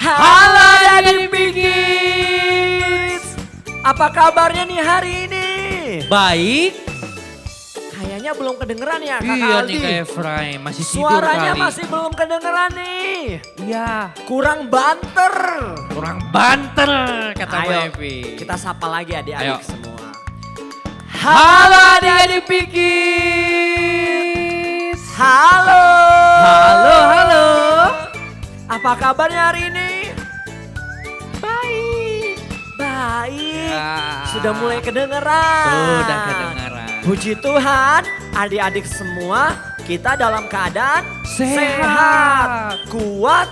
Halo adik Pikis, apa kabarnya nih hari ini? Baik. Kayaknya belum kedengeran ya Kak Iya Aldi. nih Kak Efraim, masih tidur Suaranya kali. masih belum kedengeran nih. Iya, Kurang banter. kurang banter kata Bu Ayo Evi. kita sapa lagi Ayo. adik-adik semua. Halo adik-adik Pikis. Halo. Halo. Apa kabarnya hari ini? Baik. Baik. Ya. Sudah mulai kedengeran. Sudah kedengaran. Puji Tuhan, adik-adik semua kita dalam keadaan Sehat. kuat,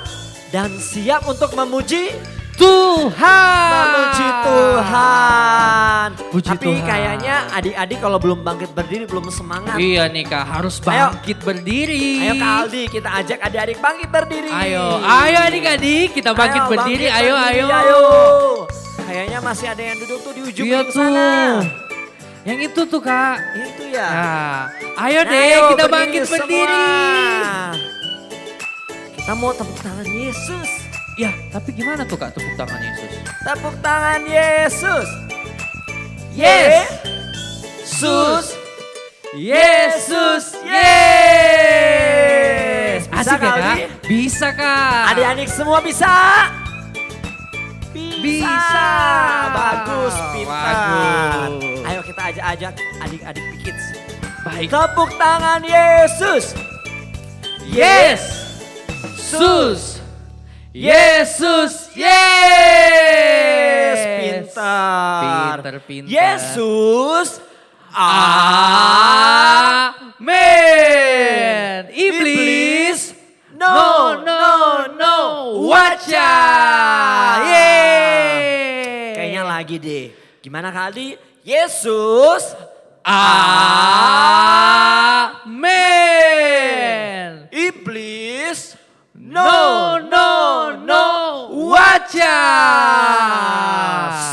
dan siap untuk memuji Tuhan. memuji Tuhan. Puji Tapi Tuhan. kayaknya adik-adik kalau belum bangkit berdiri belum semangat. Iya nih Kak, harus Ayo. bangkit berdiri. Ayo Kak Aldi, kita ajak adik-adik bangkit berdiri. Ayo adik-adik kita bangkit Ayo, berdiri. bangkit Ayo. ayo. Kayaknya masih ada yang duduk tuh di ujung Iya sana. tuh. Yang itu tuh Kak. Itu ya. Nah, ayo Nah, deh ayo, kita berdiri bangkit semua. berdiri. Kita mau tepuk tangan Yesus. Ya, tapi gimana tuh Kak tepuk tangan Yesus? Tepuk tangan Yesus. Yes. Yesus. Yesus. Yes. Bisa Asik ya kali? Kak? Bisa Kak. Adik-adik semua bisa? Bisa. Bagus, pintar. Bagus. Ayo kita ajak-ajak adik-adik Pikits. Baik. Tepuk tangan Yesus. Yes. Sus. Yesus. Yes. Pintar. Pintar. Yesus. Amin. Iblis. No. Wacha. Yeay. Kayaknya lagi deh. Gimana kali? Yesus. Amin. Iblis. No. Wacha.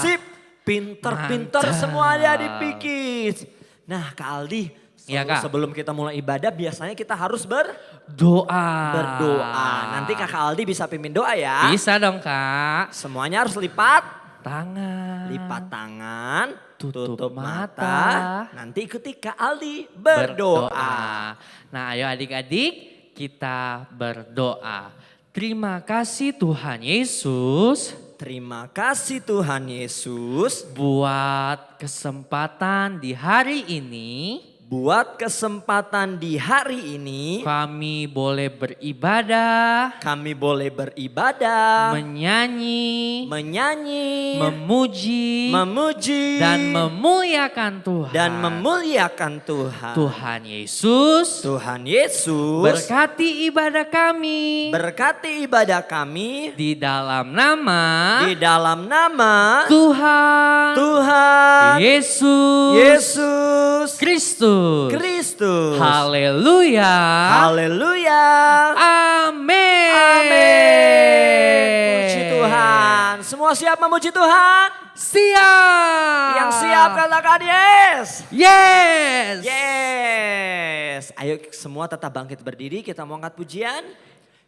Sip. Pinter-pinter Mantap. semua ada dipikir. Nah Kak Aldi. Iya, Kak. Sebelum kita mulai ibadah biasanya kita harus Doa. berdoa. Nanti Kakak Aldi bisa pimpin doa ya. Bisa dong Kak. Semuanya harus lipat Tangan. tangan, Tutup tutup mata. mata. Nanti ikuti Kak Aldi berdoa. Nah ayo adik-adik kita berdoa. Terima kasih Tuhan Yesus Terima kasih Tuhan Yesus buat kesempatan di hari ini. buat kesempatan di hari ini. Kami boleh beribadah, Kami boleh beribadah, menyanyi, memuji, dan memuliakan Tuhan. Tuhan. Tuhan Yesus, Tuhan Yesus berkati ibadah kami berkati ibadah kami di dalam nama di dalam nama Tuhan Yesus Kristus. Haleluya. Haleluya. Amin. Puji Tuhan. Semua siap memuji Tuhan? Siap. Yang siap katakan yes. Yes. Yes. Ayo semua tetap bangkit berdiri, kita mau angkat pujian.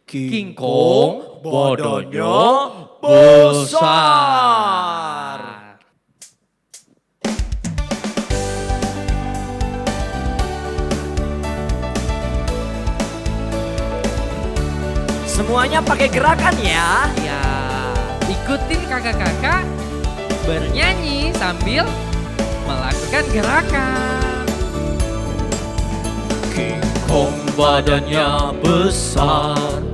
King Kong badannya besar. Semuanya pakai gerakan ya. Ya, ikutin kakak-kakak bernyanyi sambil melakukan gerakan. King Kong badannya besar,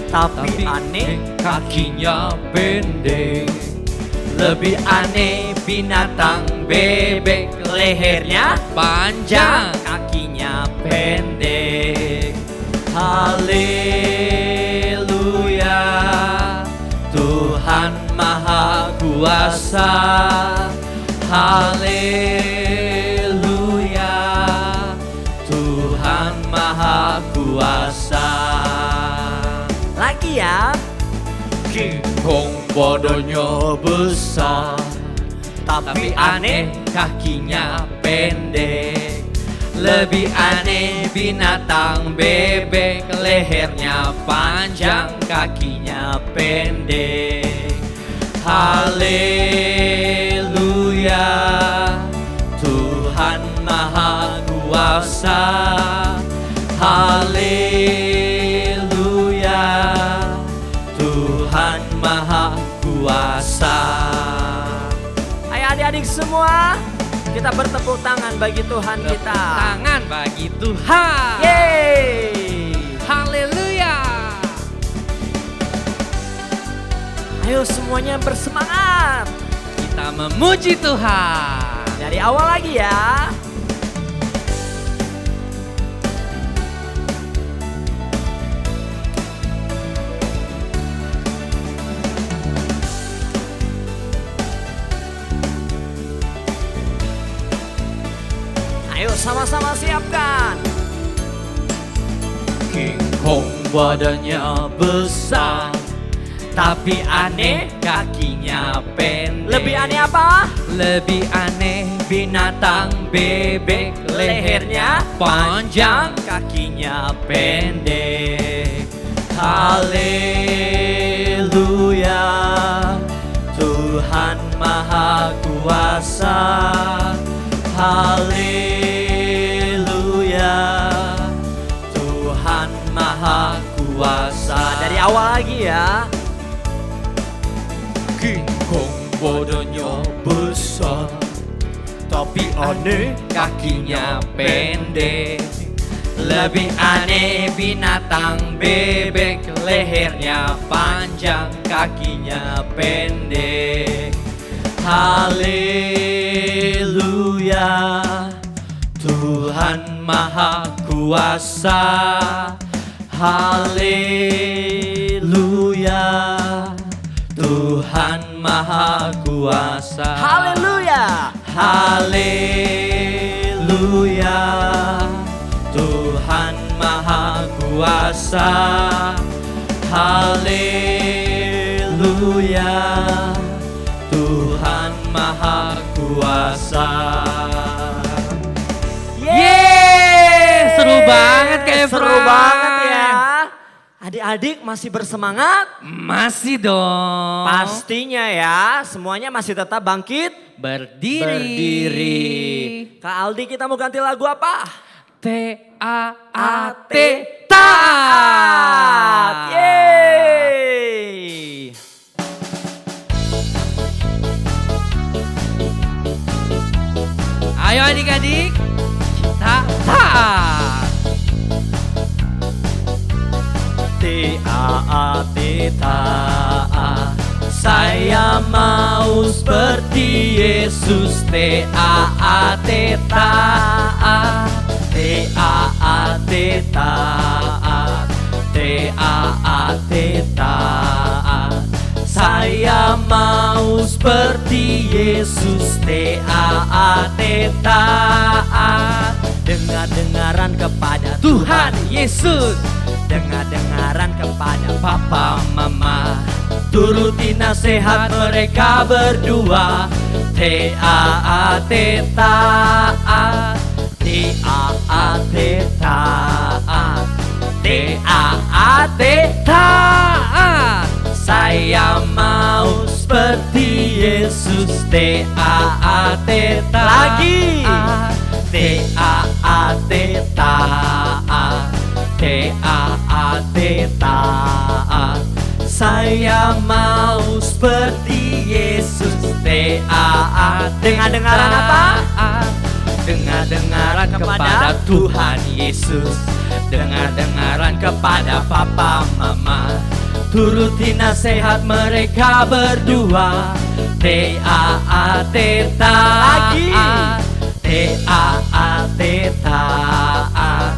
tapi aneh kakinya pendek. Lebih aneh binatang bebek, lehernya panjang, kakinya pendek. Haleluya, Tuhan Maha Kuasa. Haleluya, Tuhan Maha Kuasa. lagi ya. King Kong badannya besar, tapi aneh kakinya pendek. Lebih aneh binatang bebek, lehernya panjang, kakinya pendek. Haleluya, Tuhan Maha Kuasa. Haleluya, Tuhan Maha Kuasa. Ayo adik-adik semua, kita bertepuk tangan bagi Tuhan kita. Tangan bagi Tuhan. Yeay. Haleluya. Ayo semuanya bersemangat. Kita memuji Tuhan. Dari awal lagi ya. Ayo sama-sama siapkan. King Kong badannya besar, tapi aneh kakinya pendek. Lebih aneh apa? Lebih aneh binatang bebek, lehernya panjang, kakinya pendek. Haleluya, Tuhan Maha Kuasa. Haleluya, Tuhan Maha Kuasa. Dari awal lagi ya. King Kong badannya besar, tapi aneh kakinya pendek. Lebih aneh binatang bebek, lehernya panjang, kakinya pendek. Haleluya, Tuhan Maha Kuasa. Haleluya, Tuhan Maha Kuasa. Haleluya. Haleluya, Tuhan Maha Kuasa. Haleluya, Tuhan Maha Kuasa. Yeay, seru banget kayak Seru banget ya. Adik-adik masih bersemangat? Masih dong. Pastinya ya, semuanya masih tetap bangkit Berdiri. Kak Aldi, kita mau ganti lagu apa? T-A-A-T, Taat. taat. Yeay. Ayo adik-adik, kita taat. T-A-A-T Taat. Saya mau seperti Yesus. T-A-A-T, taat. T-A-A-T, taat. T-A-A-T, taat. Saya mau seperti Yesus. T-A-A-T, taat. Dengar-dengaran kepada Tuhan Yesus. Dengar-dengaran kepada Papa Mama, turuti nasihat mereka berdua. T-A-A-T, taat. T-A-A-T, taat. T-A-A-T, taat. Saya mau seperti Yesus. T-A-A-T, taat. Lagi. T-A-A-T, taat. T-A-A-T, taat. Saya mau seperti Yesus. T-A-A-T, Dengar-dengaran apa? Dengar-dengaran kepada Tuhan Yesus. Dengar-dengaran kepada Papa Mama, turuti nasihat mereka berdua. T-A-A-T, taat. Lagi. T-A-A-T, taat.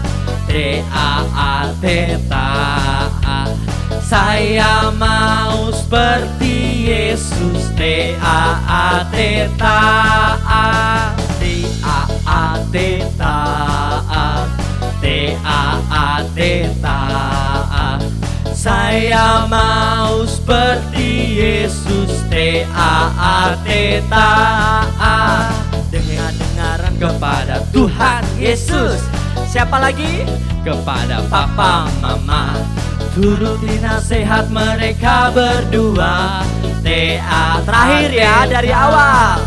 T-A-A-T, taat. Saya mau seperti Yesus. T-A-A-T, taat. T-A-A-T, taat. T-A-A-T, taat. Saya mau seperti Yesus. T-A-A-T, taat. dengar-dengaran Kepada Tuhan Yesus. Siapa lagi? Kepada Papa Mama, turuti nasihat mereka berdua. Terakhir ya, dari awal.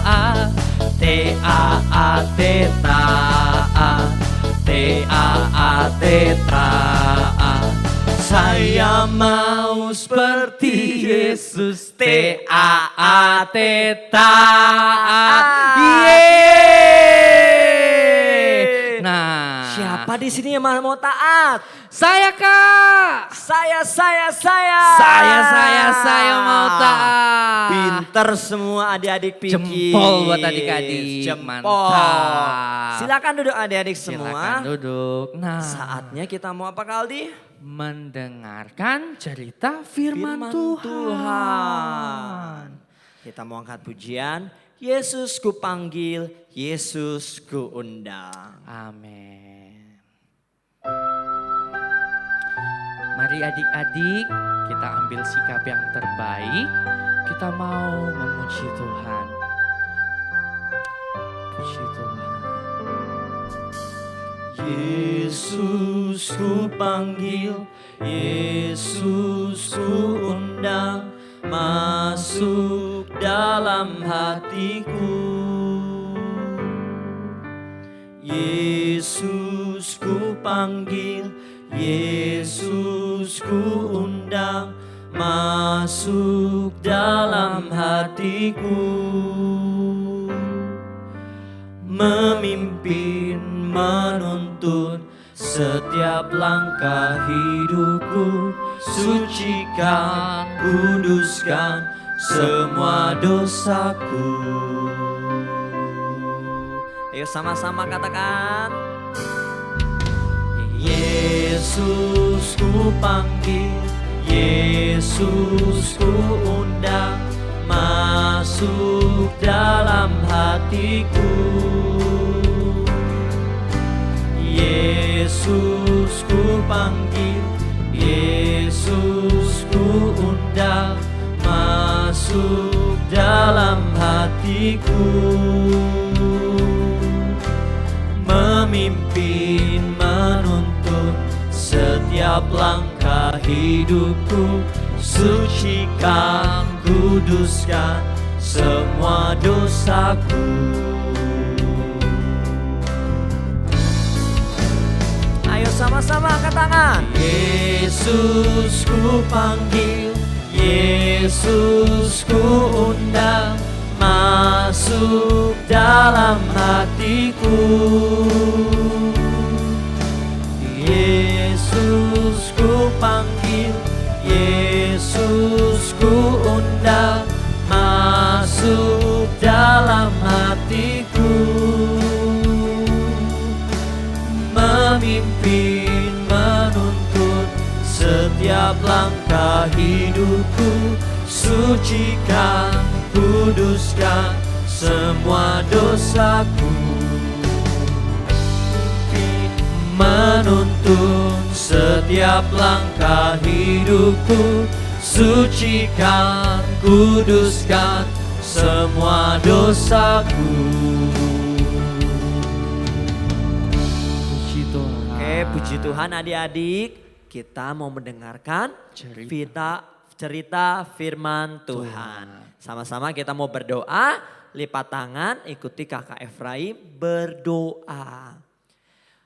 T-A-A-T ta-a, T-A-A-T ta-a. Saya mau seperti Yesus. T-A-A-T ta-a. Yeay. Nah, Siapa di sini yang mau taat? saya Kak. Saya. Saya mau taat. Pinter semua adik-adik pikir. Jempol buat adik-adik. Jempol. Mantap. Silakan duduk adik-adik semua. Silakan duduk. Nah, Saatnya kita mau apa Kaldi? mendengarkan cerita firman, Tuhan. Kita mau angkat pujian. Yesus ku panggil, Yesus ku undang. Amin. Mari adik-adik, kita ambil sikap yang terbaik. Kita mau memuji Tuhan. Puji Tuhan. Yesus ku panggil, Yesus ku undang, masuk dalam hatiku. Yesus ku panggil, Yesus ku undang, masuk dalam hatiku. Memimpin, menuntun setiap langkah hidupku. Sucikan, kuduskan semua dosaku. Ayo sama-sama katakan. Yesus ku panggil, Yesus ku undang, masuk dalam hatiku. Yesus ku panggil, Yesus ku undang, masuk dalam hatiku. Memimpin, menuntun setiap langkah hidupku. Sucikan, kuduskan semua dosaku. Ayo sama-sama angkat tangan. Yesus ku panggil, Yesus ku undang, masuk dalam hatiku. Yesus ku panggil, Yesus ku undang, masuk dalam hatiku. Memimpin, menuntun setiap langkah hidupku. Sucikan, kuduskan semua dosaku. Menuntun setiap langkah hidupku. Sucikan, kuduskan semua dosaku. Puji Tuhan. Oke, puji Tuhan adik-adik. Kita mau mendengarkan cerita firman Tuhan. Sama-sama kita mau berdoa, lipat tangan, ikuti kakak Efraim berdoa.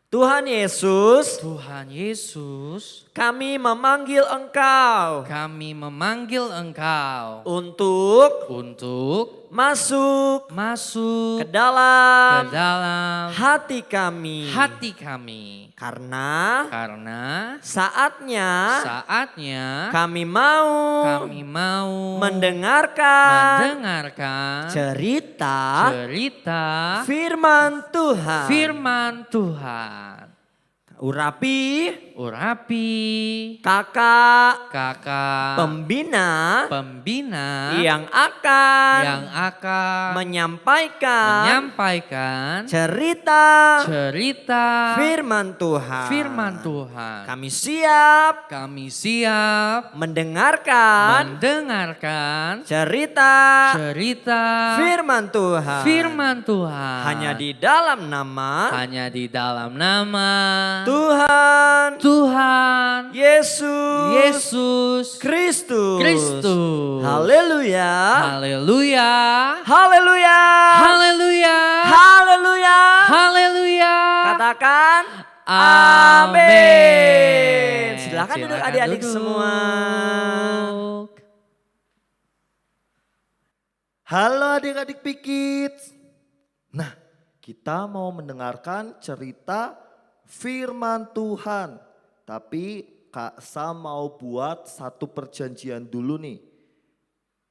Tuhan Yesus, Tuhan Yesus, kami memanggil Engkau kami memanggil Engkau untuk masuk masuk ke dalam hati kami. Karena saatnya kami mau mendengarkan cerita firman Tuhan. Urapi kakak pembina yang akan menyampaikan cerita firman Tuhan. Kami siap mendengarkan cerita firman Tuhan. Hanya di dalam nama Tuhan Tuhan Yesus Yesus Kristus. Kristus. Haleluya. Haleluya. Haleluya. Haleluya. Haleluya. Haleluya. Katakan Amin. amin. Silakan duduk adik-adik duduk. semua. Halo adik-adik Pikit. Nah, kita mau mendengarkan cerita firman Tuhan. Tapi Kak Sam mau buat satu perjanjian dulu nih.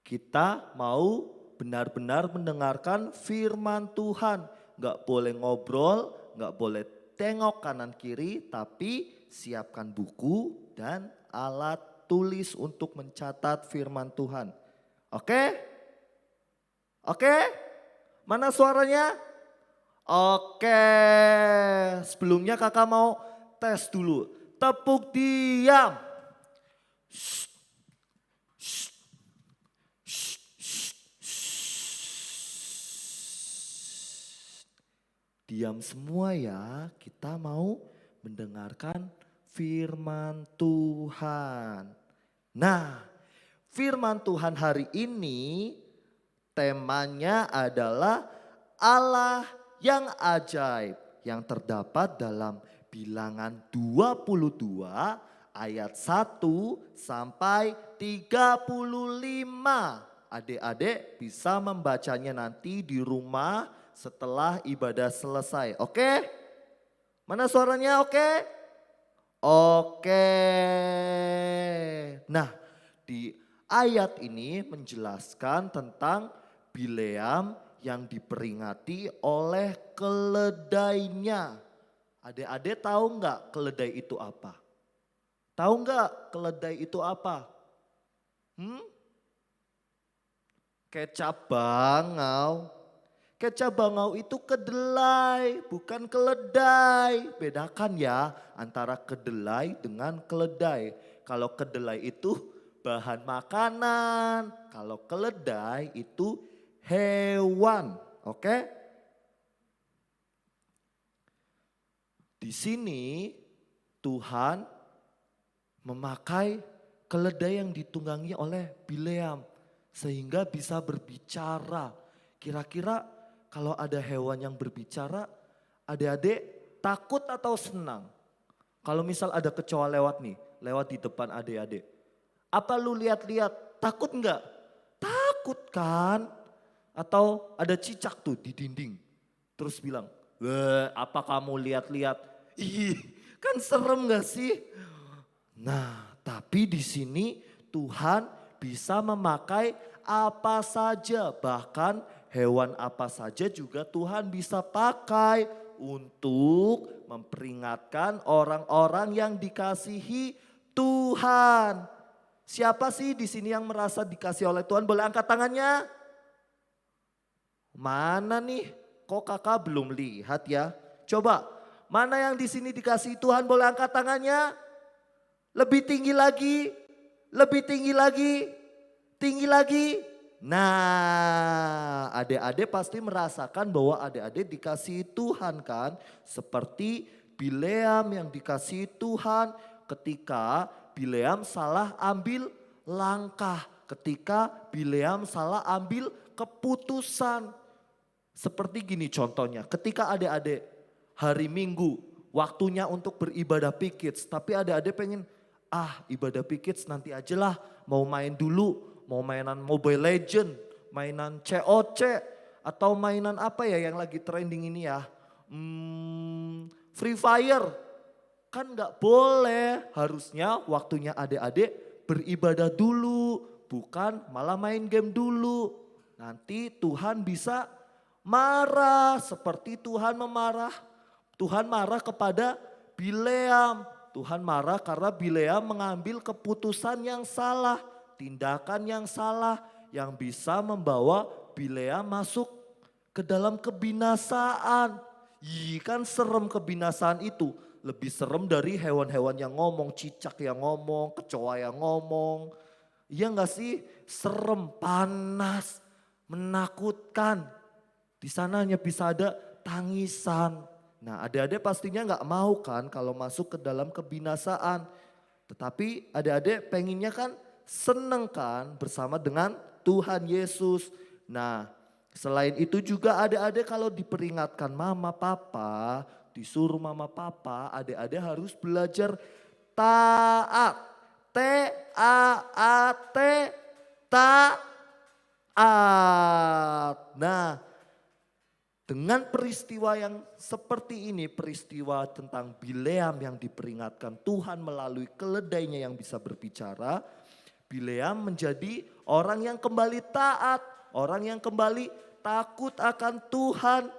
Kita mau benar-benar mendengarkan firman Tuhan. Gak boleh ngobrol, gak boleh tengok kanan kiri, tapi siapkan buku dan alat tulis untuk mencatat firman Tuhan. Oke? Oke? Mana suaranya? Oke. Sebelumnya kakak mau tes dulu. Tepuk diam. Diam semua ya, kita mau mendengarkan firman Tuhan. Nah, firman Tuhan hari ini temanya adalah Allah yang ajaib yang terdapat dalam Bilangan 22 ayat 1 sampai 35. Adik-adik bisa membacanya nanti di rumah setelah ibadah selesai. Oke? Mana suaranya? Oke? Oke. Nah, di ayat ini menjelaskan tentang Bileam yang diperingati oleh keledainya. Adik-adik tahu nggak keledai itu apa? Tahu nggak keledai itu apa? Kecap bangau. Kecap bangau itu kedelai, bukan keledai. Bedakan ya antara kedelai dengan keledai. Kalau kedelai itu bahan makanan, kalau keledai itu hewan. Oke? Di sini Tuhan memakai keledai yang ditunggangi oleh Bileam sehingga bisa berbicara. Kira-kira kalau ada hewan yang berbicara, adik-adik takut atau senang? Kalau misal ada kecoa lewat nih, lewat di depan adik-adik. Apa lu lihat-lihat, takut enggak? Takut kan? Atau ada cicak tuh di dinding, terus bilang, "Weh, apa kamu lihat-lihat?" Ih, kan serem gak sih? Nah, tapi di sini Tuhan bisa memakai apa saja, bahkan hewan apa saja juga Tuhan bisa pakai untuk memperingatkan orang-orang yang dikasihi Tuhan. Siapa sih di sini yang merasa dikasih oleh Tuhan? Boleh angkat tangannya? Mana nih? Kok kakak belum lihat ya? Coba. Mana yang di sini dikasih Tuhan, boleh angkat tangannya? Lebih tinggi lagi, lebih tinggi lagi, tinggi lagi. Nah, adik-adik pasti merasakan bahwa adik-adik dikasih Tuhan kan? Seperti Bileam yang dikasih Tuhan ketika Bileam salah ambil langkah. Ketika Bileam salah ambil keputusan. Seperti gini contohnya, ketika adik-adik hari Minggu, waktunya untuk beribadah P-Kids. Tapi adik-adik pengen, ibadah P-Kids nanti aja lah. Mau main dulu, mau mainan Mobile Legend, mainan COC. Atau mainan apa ya yang lagi trending ini ya. Free Fire. Kan gak boleh, harusnya waktunya adik-adik beribadah dulu. Bukan malah main game dulu. Nanti Tuhan bisa marah seperti Tuhan marah kepada Bileam. Tuhan marah karena Bileam mengambil keputusan yang salah, tindakan yang salah yang bisa membawa Bileam masuk ke dalam kebinasaan. Kan serem kebinasaan itu. Lebih serem dari hewan-hewan yang ngomong, cicak yang ngomong, kecoa yang ngomong. Iya gak sih? Serem, panas, menakutkan. Di sana hanya bisa ada tangisan. Nah, adik-adik pastinya nggak mau kan kalau masuk ke dalam kebinasaan. Tetapi adik-adik pengennya kan seneng kan bersama dengan Tuhan Yesus. Nah, selain itu juga adik-adik kalau diperingatkan mama papa, disuruh mama papa, adik-adik harus belajar taat. T-A-A-T, taat. Nah, dengan peristiwa yang seperti ini, peristiwa tentang Bileam yang diperingatkan Tuhan melalui keledainya yang bisa berbicara, Bileam menjadi orang yang kembali taat, orang yang kembali takut akan Tuhan.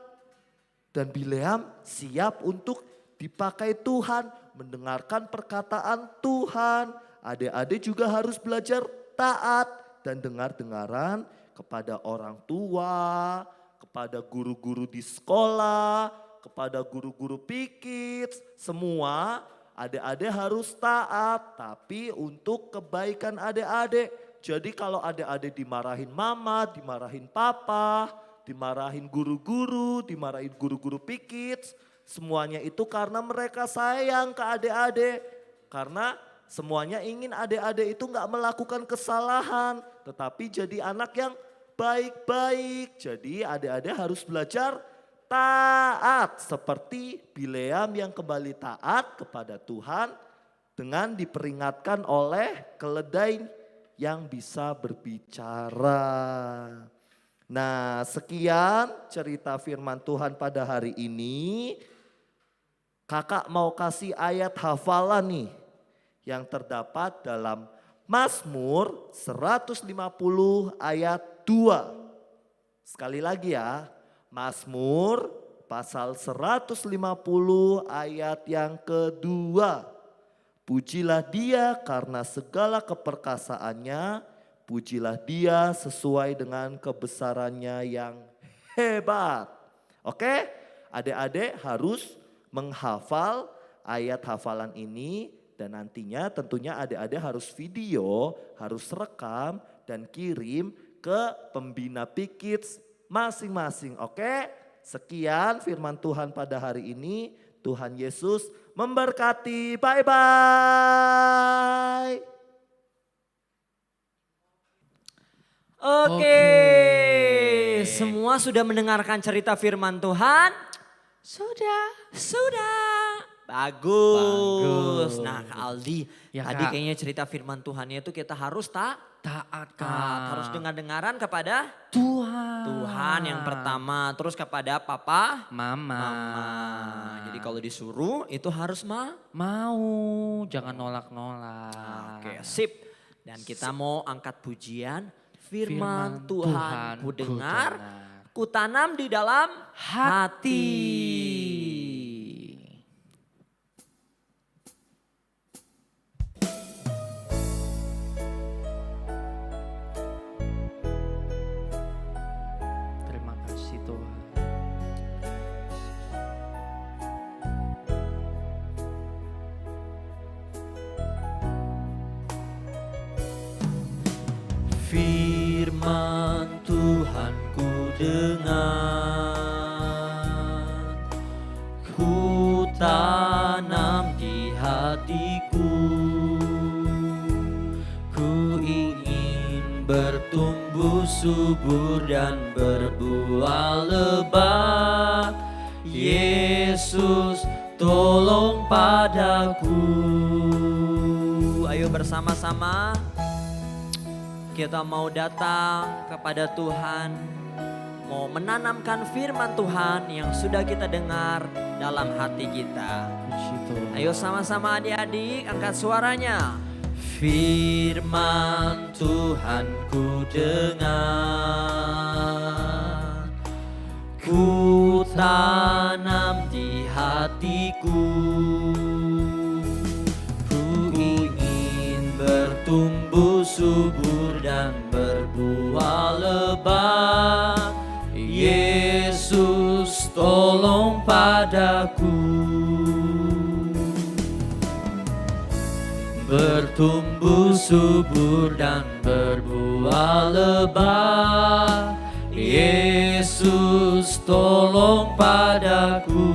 Dan Bileam siap untuk dipakai Tuhan, mendengarkan perkataan Tuhan. Adik-adik juga harus belajar taat dan dengar-dengaran kepada orang tua, kepada guru-guru di sekolah, kepada guru-guru pikir, semua adik-adik harus taat, tapi untuk kebaikan adik-adik. Jadi kalau adik-adik dimarahin mama, dimarahin papa, dimarahin guru-guru, dimarahin guru-guru pikir, semuanya itu karena mereka sayang ke adik-adik. Karena semuanya ingin adik-adik itu gak melakukan kesalahan, tetapi jadi anak yang baik-baik. Jadi adik-adik harus belajar taat seperti Bileam yang kembali taat kepada Tuhan dengan diperingatkan oleh keledai yang bisa berbicara. Nah, sekian cerita firman Tuhan pada hari ini. Kakak mau kasih ayat hafalan nih yang terdapat dalam Mazmur 150 ayat 2. Sekali lagi ya, Mazmur pasal 150 ayat yang kedua. Pujilah dia karena segala keperkasaannya, pujilah dia sesuai dengan kebesarannya yang hebat. Oke, adik-adik harus menghafal ayat hafalan ini. Dan nantinya tentunya adik-adik harus video, harus rekam dan kirim ke pembina P-Kids masing-masing. Oke, sekian firman Tuhan pada hari ini. Tuhan Yesus memberkati. Bye-bye. Oke, semua sudah mendengarkan cerita firman Tuhan? Sudah. Bagus. Nah Kak Aldi, Ya, tadi Kak. kayaknya cerita firman Tuhannya itu kita harus Taat, Kak. harus dengar-dengaran kepada Tuhan. Tuhan yang pertama, terus kepada papa, Mama. mama. Jadi kalau disuruh itu harus Mau, jangan nolak-nolak. Oke, sip. Dan kita mau angkat pujian firman Tuhan. Ku dengar, ku tanam di dalam hati. Terima kasih Tuhan. Firman Tuhan ku dengar, ku tanam di hatiku, ku ingin bertumbuh subur dan berbuah lebat. Yesus tolong padaku. Ayo bersama-sama kita mau datang kepada Tuhan, mau menanamkan firman Tuhan yang sudah kita dengar dalam hati kita. Puji Tuhan. Ayo sama-sama adik-adik angkat suaranya. Firman Tuhan ku dengar, ku tanam di hatiku, ku ingin bertumbuh subur dan berbuah lebat. Yesus tolong padaku. Bertumbuh subur dan berbuah lebat. Yesus tolong padaku.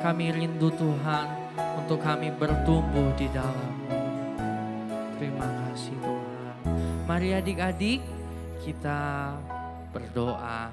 Kami rindu Tuhan untuk kami bertumbuh di dalam-Mu. Terima kasih Tuhan. Mari adik-adik kita berdoa.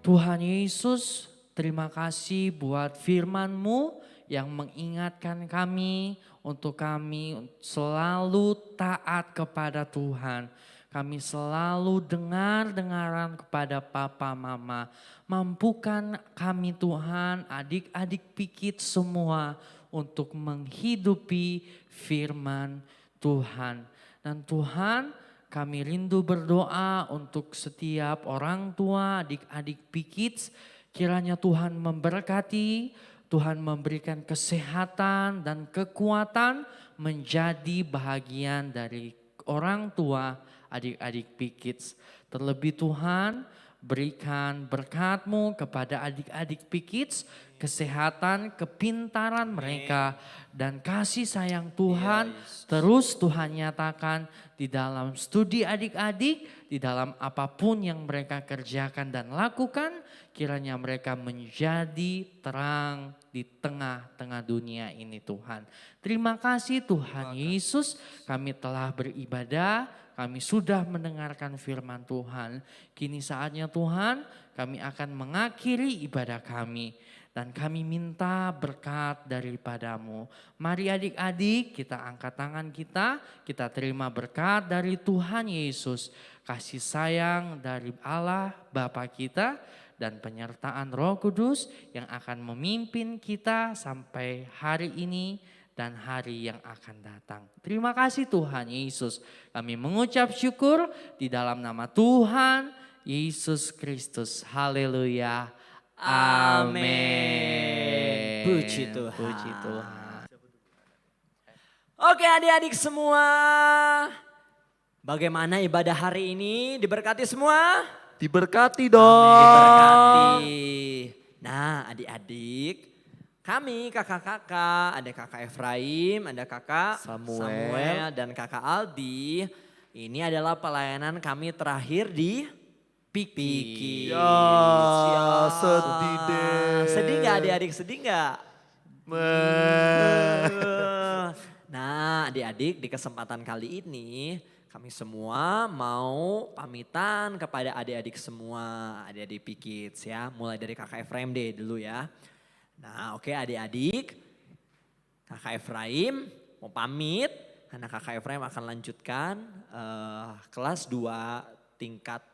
Tuhan Yesus, terima kasih buat firman-Mu yang mengingatkan kami untuk kami selalu taat kepada Tuhan. Kami selalu dengar-dengaran kepada papa mama. Mampukan kami Tuhan, adik-adik Pikit semua untuk menghidupi firman Tuhan. Dan Tuhan, kami rindu berdoa untuk setiap orang tua, adik-adik Pikit. Kiranya Tuhan memberkati, Tuhan memberikan kesehatan dan kekuatan menjadi bahagian dari orang tua adik-adik Pikits. Terlebih Tuhan, berikan berkat-Mu kepada adik-adik Pikits, kesehatan, kepintaran mereka, dan kasih sayang Tuhan terus Tuhan nyatakan di dalam studi adik-adik, di dalam apapun yang mereka kerjakan dan lakukan, kiranya mereka menjadi terang di tengah-tengah dunia ini Tuhan. Terima kasih Tuhan Yesus, kami telah beribadah, kami sudah mendengarkan firman Tuhan. Kini saatnya Tuhan, kami akan mengakhiri ibadah kami. Dan kami minta berkat daripada-Mu. Mari adik-adik kita angkat tangan kita terima berkat dari Tuhan Yesus. Kasih sayang dari Allah Bapa kita dan penyertaan Roh Kudus yang akan memimpin kita sampai hari ini dan hari yang akan datang. Terima kasih Tuhan Yesus. Kami mengucap syukur di dalam nama Tuhan Yesus Kristus. Haleluya. Amin. Puji Tuhan. Puji Tuhan. Oke adik-adik semua, bagaimana ibadah hari ini? Diberkati semua? Diberkati dong. Diberkati. Nah adik-adik, kami kakak-kakak, ada kakak Efraim, ada kakak Samuel. dan kakak Aldi. Ini adalah pelayanan kami terakhir di Pikit. Ya, sedih deh. Sedih gak adik-adik, sedih gak? Nah adik-adik, di kesempatan kali ini kami semua mau pamitan kepada adik-adik semua, adik-adik Pikit ya. Mulai dari kakak Efraim deh dulu ya. Nah oke adik-adik, kakak Efraim mau pamit karena kakak Efraim akan lanjutkan kelas 2 tingkat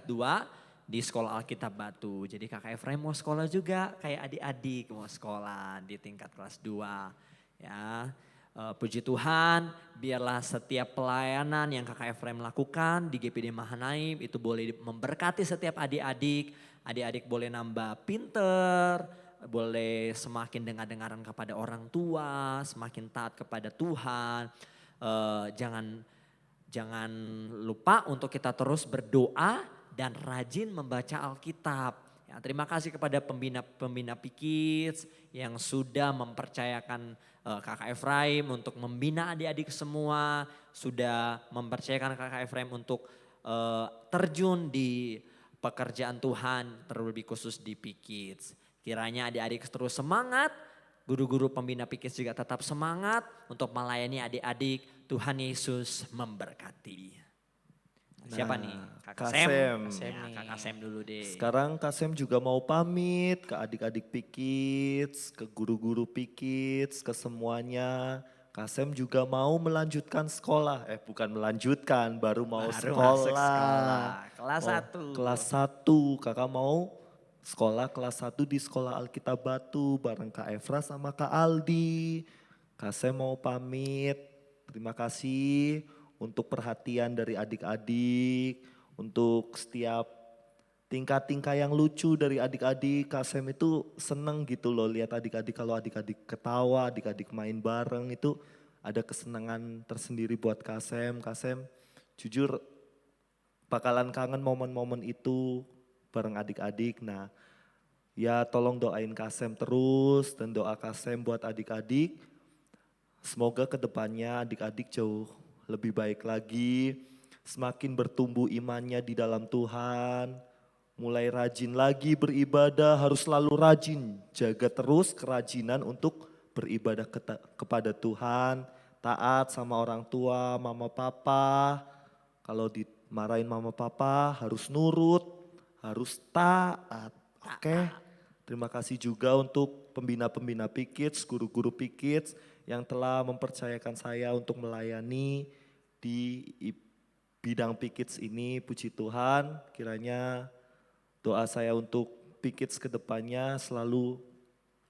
2 di sekolah Alkitab Batu. Jadi kakak Efraim mau sekolah juga kayak adik-adik mau sekolah di tingkat kelas 2 ya. Puji Tuhan, biarlah setiap pelayanan yang kakak Efraim lakukan di GPD Mahanaim itu boleh memberkati setiap adik-adik. Adik-adik boleh nambah pinter, boleh semakin dengar-dengaran kepada orang tua, semakin taat kepada Tuhan. Jangan lupa untuk kita terus berdoa dan rajin membaca Alkitab. Ya, terima kasih kepada pembina Pikits yang sudah mempercayakan kakak Efraim untuk membina adik-adik semua. Sudah mempercayakan kakak Efraim untuk terjun di pekerjaan Tuhan terlebih khusus di Pikits. Kiranya adik-adik terus semangat, guru-guru pembina Pikits juga tetap semangat untuk melayani adik-adik. Tuhan Yesus memberkati. Siapa nih? Kakak Sem. Ya, Kakak Sem dulu deh. Sekarang Kak Sem juga mau pamit ke adik-adik Pikits, ke guru-guru Pikits, ke semuanya. Kak Sem juga mau melanjutkan sekolah. Bukan melanjutkan, baru mau Masuk sekolah. Kelas 1. Kelas 1, kakak mau sekolah kelas 1 di sekolah Alkitab Batu bareng Kak Efra sama Kak Aldi. Kak Sem mau pamit. Terima kasih untuk perhatian dari adik-adik, untuk setiap tingkah-tingkah yang lucu dari adik-adik. Kak Sem itu seneng gitu loh lihat adik-adik, kalau adik-adik ketawa, adik-adik main bareng itu ada kesenangan tersendiri buat Kak Sem. Kak Sem jujur bakalan kangen momen-momen itu bareng adik-adik. Nah ya tolong doain Kak Sem terus dan doa Kak Sem buat adik-adik. Semoga kedepannya adik-adik jauh lebih baik lagi, semakin bertumbuh imannya di dalam Tuhan, mulai rajin lagi beribadah, harus selalu rajin, jaga terus kerajinan untuk beribadah kepada Tuhan, taat sama orang tua, mama papa. Kalau dimarahin mama papa harus nurut, harus taat. Oke. Terima kasih juga untuk pembina-pembina P-Kids, guru-guru P-Kids yang telah mempercayakan saya untuk melayani di bidang P-Kids ini. Puji Tuhan, kiranya doa saya untuk P-Kids ke depannya selalu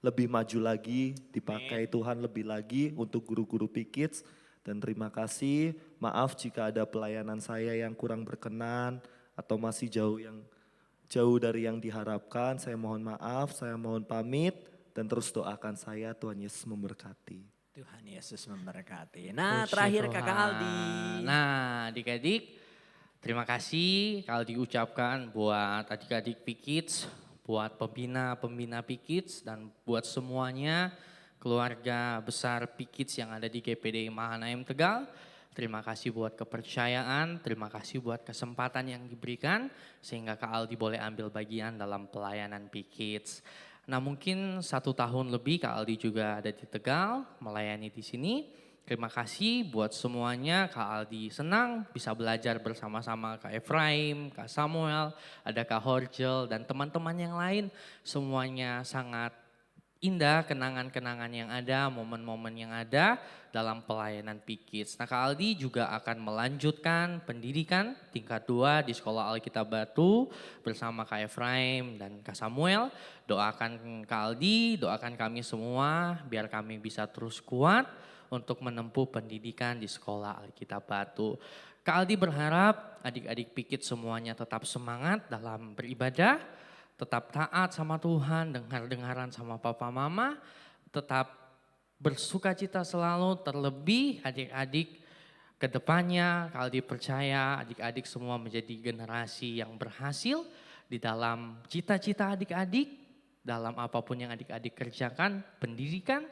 lebih maju lagi, dipakai Tuhan lebih lagi untuk guru-guru P-Kids. Dan terima kasih, maaf jika ada pelayanan saya yang kurang berkenan atau masih jauh dari yang diharapkan. Saya mohon maaf, saya mohon pamit dan terus doakan saya, Tuhan Yesus memberkati. Tuhan Yesus memberkati. Nah, Puji terakhir Tuhan. Kakak Aldi. Nah, adik-adik, terima kasih Kak Aldi ucapkan buat adik-adik P-Kids, buat pembina P-Kids, dan buat semuanya keluarga besar P-Kids yang ada di GPD Mahanaim Tegal. Terima kasih buat kepercayaan, terima kasih buat kesempatan yang diberikan sehingga Kak Aldi boleh ambil bagian dalam pelayanan P-Kids. Nah, mungkin 1 tahun lebih Kak Aldi juga ada di Tegal melayani di sini. Terima kasih buat semuanya, Kak Aldi senang bisa belajar bersama-sama Kak Efraim, Kak Samuel, ada Kak Horjel dan teman-teman yang lain. Semuanya sangat indah kenangan-kenangan yang ada, momen-momen yang ada dalam pelayanan P-Kids. Nah, Kak Aldi juga akan melanjutkan pendidikan tingkat 2 di Sekolah Alkitab Batu bersama Kak Efraim dan Kak Samuel. Doakan Kak Aldi, doakan kami semua biar kami bisa terus kuat untuk menempuh pendidikan di Sekolah Alkitab Batu. Kak Aldi berharap adik-adik P-Kids semuanya tetap semangat dalam beribadah, tetap taat sama Tuhan, dengar-dengaran sama papa mama, tetap bersukacita selalu, terlebih adik-adik ke depannya. Kak Aldi percaya adik-adik semua menjadi generasi yang berhasil di dalam cita-cita adik-adik, dalam apapun yang adik-adik kerjakan, pendidikan,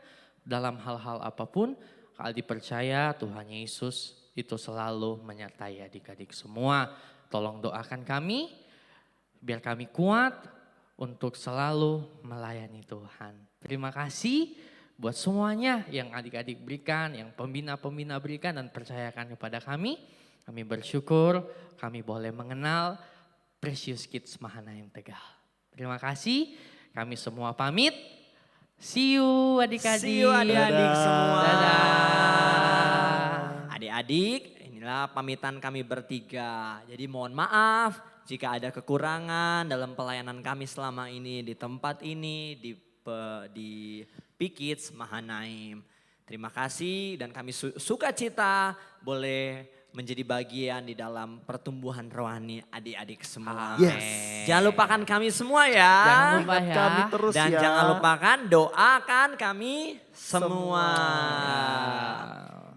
dalam hal-hal apapun. Kak Aldi percaya Tuhan Yesus itu selalu menyertai adik-adik semua. Tolong doakan kami, biar kami kuat untuk selalu melayani Tuhan. Terima kasih buat semuanya yang adik-adik berikan, yang pembina-pembina berikan dan percayakan kepada kami. Kami bersyukur kami boleh mengenal Precious Kids Mahanaim Tegal. Terima kasih, kami semua pamit. See you adik-adik. See you adik-adik semua. Dadah. Adik-adik, inilah pamitan kami bertiga. Jadi mohon maaf jika ada kekurangan dalam pelayanan kami selama ini di tempat ini, di P-Kids Mahanaim. Terima kasih dan kami sukacita boleh menjadi bagian di dalam pertumbuhan rohani adik-adik semua. Yes. Jangan lupakan kami semua ya. Jangan lupa Ingat ya. kami terus Dan ya. jangan lupakan doakan kami semua.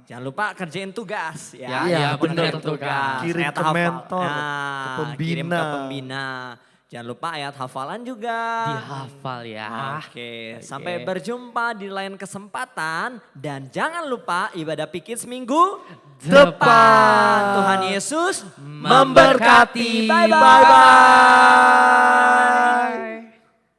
Jangan lupa kerjain tugas ya. Iya, Kerjain benar tugas. Kirim Ayat ke hafal. mentor, ke Kirim ke pembina. pembina. Jangan lupa ayat hafalan juga. Dihafal ya. Oke, sampai berjumpa di lain kesempatan. Dan jangan lupa ibadah P-Kids minggu Depan. Tuhan Yesus Memberkati. Bye-bye.